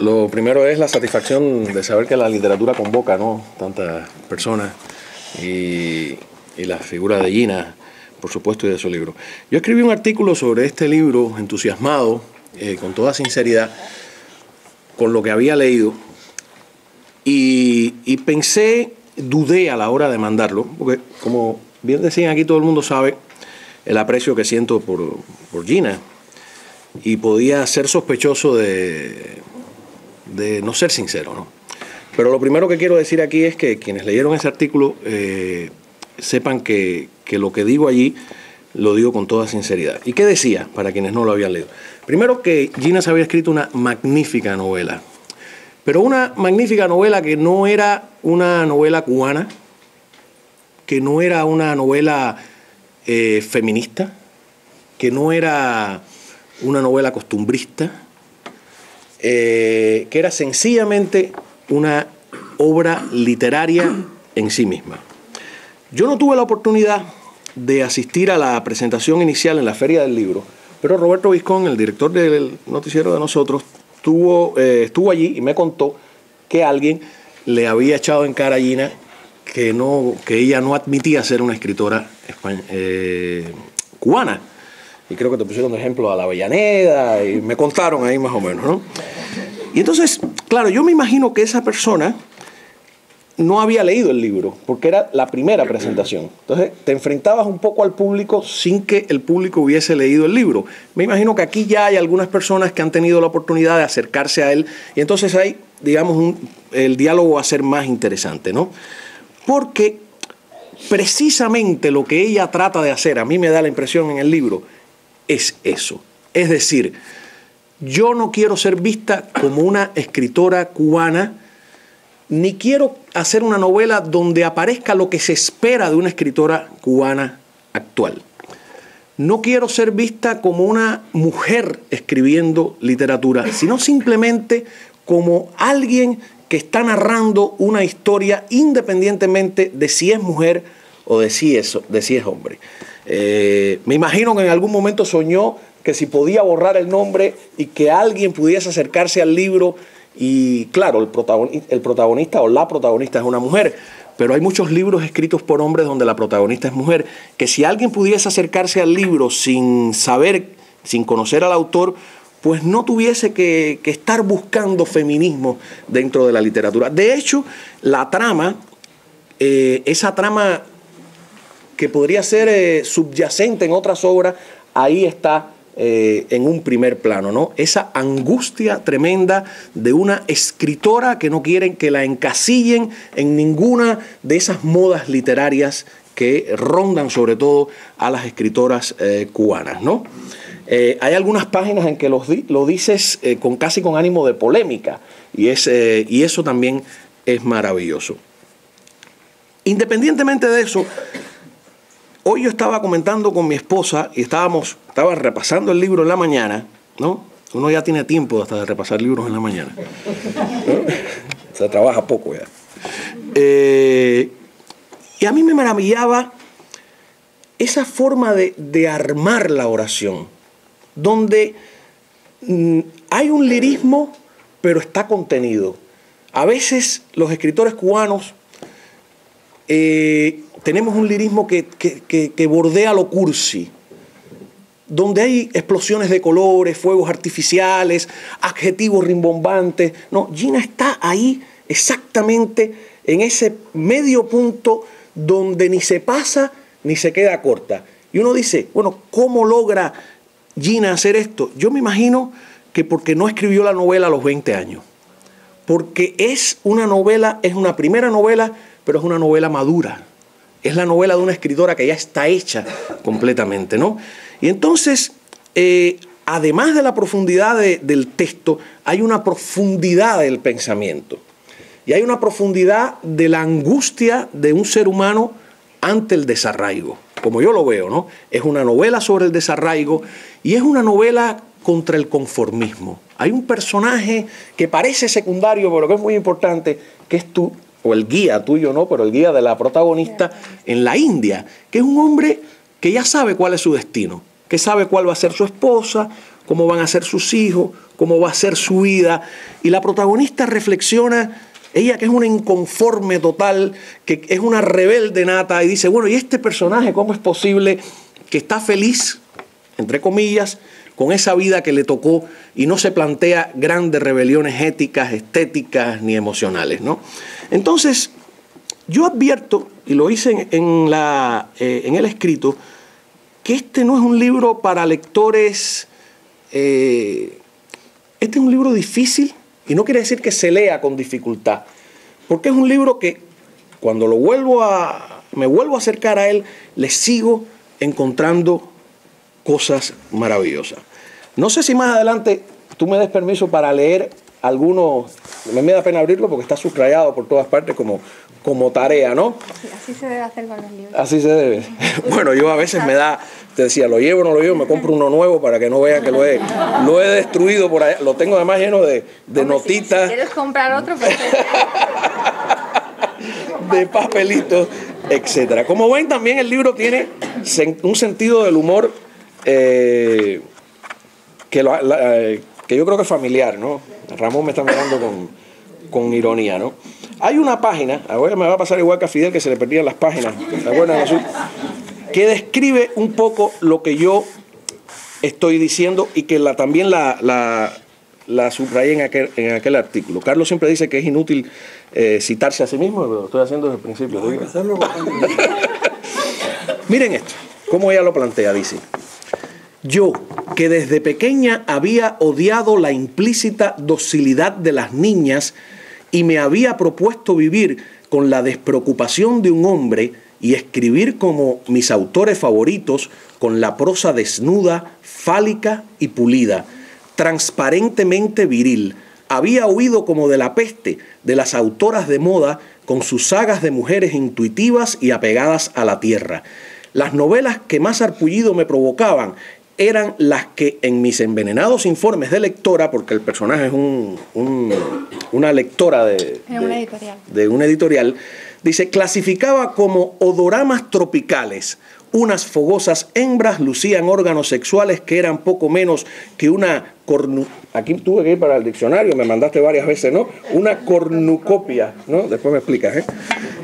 Lo primero es la satisfacción de saber que la literatura convoca, ¿no?, tantas personas y la figura de Gina, por supuesto, y de su libro. Yo escribí un artículo sobre este libro, entusiasmado, con toda sinceridad, con lo que había leído, y pensé, dudé a la hora de mandarlo, porque como bien decían aquí, todo el mundo sabe el aprecio que siento por Gina, y podía ser sospechoso de no ser sincero, ¿no? Pero lo primero que quiero decir aquí es que quienes leyeron ese artículo sepan que lo que digo allí lo digo con toda sinceridad. ¿Y qué decía, para quienes no lo habían leído? Primero, que Gina se había escrito una magnífica novela, pero una magnífica novela que no era una novela cubana, que no era una novela feminista, que no era una novela costumbrista, que era sencillamente una obra literaria en sí misma. Yo no tuve la oportunidad de asistir a la presentación inicial en la Feria del Libro, pero Roberto Viscón, el director del noticiero de nosotros, estuvo allí y me contó que alguien le había echado en cara a Gina que ella no admitía ser una escritora cubana. Y creo que te pusieron de ejemplo a la Avellaneda, y me contaron ahí más o menos, ¿no? Y entonces, claro, yo me imagino que esa persona no había leído el libro, porque era la primera presentación. Entonces, te enfrentabas un poco al público sin que el público hubiese leído el libro. Me imagino que aquí ya hay algunas personas que han tenido la oportunidad de acercarse a él, y entonces ahí, digamos, el diálogo va a ser más interesante, ¿no? Porque precisamente lo que ella trata de hacer, a mí me da la impresión en el libro, es eso. Es decir, yo no quiero ser vista como una escritora cubana, ni quiero hacer una novela donde aparezca lo que se espera de una escritora cubana actual. No quiero ser vista como una mujer escribiendo literatura, sino simplemente como alguien que está narrando una historia independientemente de si es mujer o de si es hombre. Me imagino que en algún momento soñó que si podía borrar el nombre y que alguien pudiese acercarse al libro, y claro, el protagonista o la protagonista es una mujer, pero hay muchos libros escritos por hombres donde la protagonista es mujer, que si alguien pudiese acercarse al libro sin saber, sin conocer al autor, pues no tuviese que estar buscando feminismo dentro de la literatura. De hecho, la trama, esa trama que podría ser subyacente en otras obras, ahí está en un primer plano, ¿no? Esa angustia tremenda de una escritora que no quieren que la encasillen en ninguna de esas modas literarias que rondan sobre todo a las escritoras cubanas, ¿no? Hay algunas páginas en que lo dices casi con ánimo de polémica, y eso también es maravilloso. Independientemente de eso, hoy yo estaba comentando con mi esposa y estaba repasando el libro en la mañana, ¿no? Uno ya tiene tiempo hasta de repasar libros en la mañana, ¿no? Se trabaja poco ya. Y a mí me maravillaba esa forma de armar la oración, donde hay un lirismo, pero está contenido. A veces los escritores cubanos tenemos un lirismo que bordea lo cursi, donde hay explosiones de colores, fuegos artificiales, adjetivos rimbombantes. No, Gina está ahí exactamente en ese medio punto donde ni se pasa ni se queda corta. Y uno dice, bueno, ¿cómo logra Gina hacer esto? Yo me imagino que porque no escribió la novela a los 20 años. Porque es una novela, es una primera novela, pero es una novela madura. Es la novela de una escritora que ya está hecha completamente, ¿no? Y entonces, además de la profundidad del texto, hay una profundidad del pensamiento. Y hay una profundidad de la angustia de un ser humano ante el desarraigo, como yo lo veo, ¿no? Es una novela sobre el desarraigo y es una novela contra el conformismo. Hay un personaje que parece secundario, pero que es muy importante, que es tú, o el guía tuyo, ¿no? Pero el guía de la protagonista en la India, que es un hombre que ya sabe cuál es su destino, que sabe cuál va a ser su esposa, cómo van a ser sus hijos, cómo va a ser su vida. Y la protagonista reflexiona, ella que es una inconforme total, que es una rebelde nata, y dice, bueno, ¿y este personaje cómo es posible que está feliz, entre comillas, con esa vida que le tocó y no se plantea grandes rebeliones éticas, estéticas ni emocionales, ¿no? Entonces, yo advierto, y lo hice en el escrito, que este no es un libro para lectores, este es un libro difícil, y no quiere decir que se lea con dificultad, porque es un libro que cuando me vuelvo a acercar a él, le sigo encontrando cosas maravillosas. No sé si más adelante tú me des permiso para leer algunos, me da pena abrirlo porque está subrayado por todas partes como tarea, ¿no? Sí, así se debe hacer con los libros. Así se debe. Bueno, yo a veces te decía, lo llevo o no lo llevo, me compro uno nuevo para que no vean que lo he destruido por allá. Lo tengo además lleno de notitas. Si quieres comprar otro, pues de papelitos, etcétera. Como ven, también el libro tiene un sentido del humor que yo creo que es familiar, ¿no? Ramón me está mirando con ironía, ¿no? Hay una página, ahora me va a pasar igual que a Fidel, que se le perdían las páginas, ¿se acuerdan? Que describe un poco lo que yo estoy diciendo y que también la subrayé en aquel artículo. Carlos siempre dice que es inútil citarse a sí mismo, lo estoy haciendo desde el principio. Miren esto, cómo ella lo plantea, dice: yo, que desde pequeña había odiado la implícita docilidad de las niñas y me había propuesto vivir con la despreocupación de un hombre y escribir como mis autores favoritos, con la prosa desnuda, fálica y pulida, transparentemente viril. Había huido como de la peste de las autoras de moda con sus sagas de mujeres intuitivas y apegadas a la tierra. Las novelas que más arpullido me provocaban eran las que en mis envenenados informes de lectora, porque el personaje es una lectora de una editorial, dice, clasificaba como odoramas tropicales. Unas fogosas hembras lucían órganos sexuales que eran poco menos que una aquí tuve que ir para el diccionario, me mandaste varias veces, ¿no? Una cornucopia, ¿no? Después me explicas, ¿eh?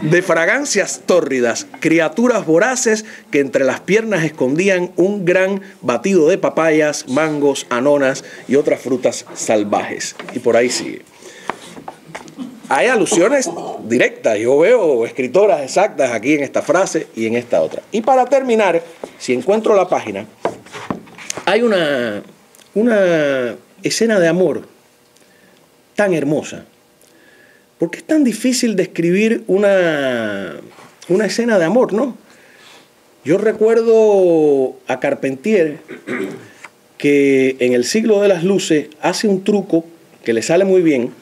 De fragancias tórridas, criaturas voraces que entre las piernas escondían un gran batido de papayas, mangos, anonas y otras frutas salvajes. Y por ahí sigue. Hay alusiones directas, yo veo escritoras exactas aquí en esta frase y en esta otra. Y para terminar, si encuentro la página, hay una escena de amor tan hermosa. ¿Por qué es tan difícil describir una escena de amor, no? Yo recuerdo a Carpentier que en El siglo de las luces hace un truco que le sale muy bien,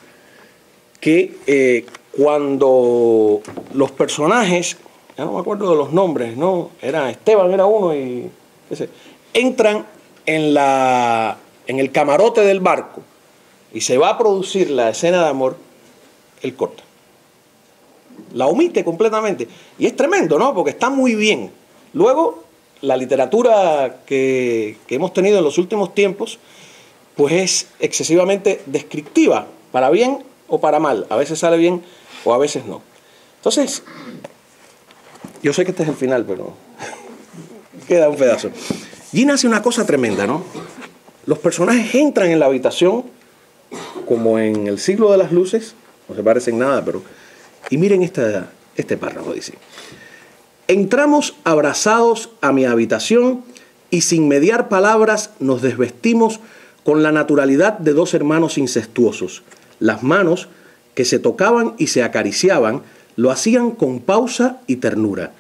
que cuando los personajes, ya no me acuerdo de los nombres, ¿no? Esteban era uno y entran en el camarote del barco y se va a producir la escena de amor, él corta. La omite completamente. Y es tremendo, ¿no? Porque está muy bien. Luego, la literatura que hemos tenido en los últimos tiempos, pues es excesivamente descriptiva, para bien o para mal. A veces sale bien o a veces no. Entonces, yo sé que este es el final, pero queda un pedazo. Gina hace una cosa tremenda, ¿no? Los personajes entran en la habitación, como en El siglo de las luces, no se parecen nada, pero... Y miren este párrafo, dice: entramos abrazados a mi habitación y sin mediar palabras nos desvestimos con la naturalidad de dos hermanos incestuosos. Las manos, que se tocaban y se acariciaban, lo hacían con pausa y ternura.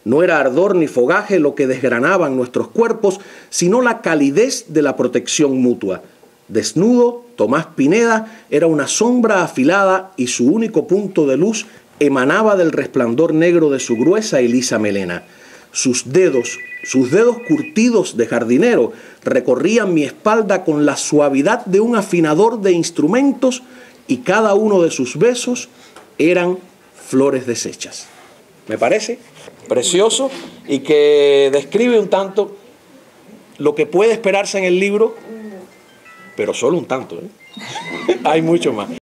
No era ardor ni fogaje lo que desgranaban nuestros cuerpos, sino la calidez de la protección mutua. Desnudo, Tomás Pineda era una sombra afilada y su único punto de luz emanaba del resplandor negro de su gruesa y lisa melena. Sus dedos curtidos de jardinero recorrían mi espalda con la suavidad de un afinador de instrumentos y cada uno de sus besos eran flores deshechas. Me parece precioso y que describe un tanto lo que puede esperarse en el libro pero solo un tanto, ¿eh? Hay mucho más.